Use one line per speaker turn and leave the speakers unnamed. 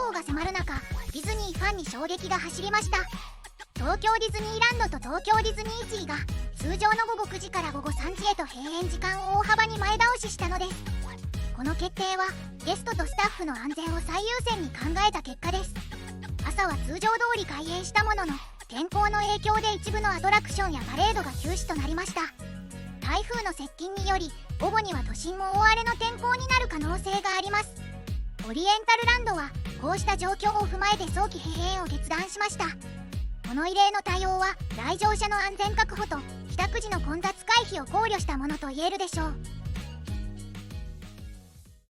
報が迫る中、ディズニーファンに衝撃が走りました。東京ディズニーランドと東京ディズニーシーが通常の午後9時から午後3時へと閉園時間を大幅に前倒ししたのです。この決定はゲストとスタッフの安全を最優先に考えた結果です。朝は通常通り開園したものの、天候の影響で一部のアトラクションやパレードが休止となりました。台風の接近により午後には都心も大荒れの天候になる可能性があります。オリエンタルランドはこうした状況を踏まえて早期閉園を決断しました。この異例の対応は来場者の安全確保と帰宅時の混雑回避を考慮したものと言えるでしょう。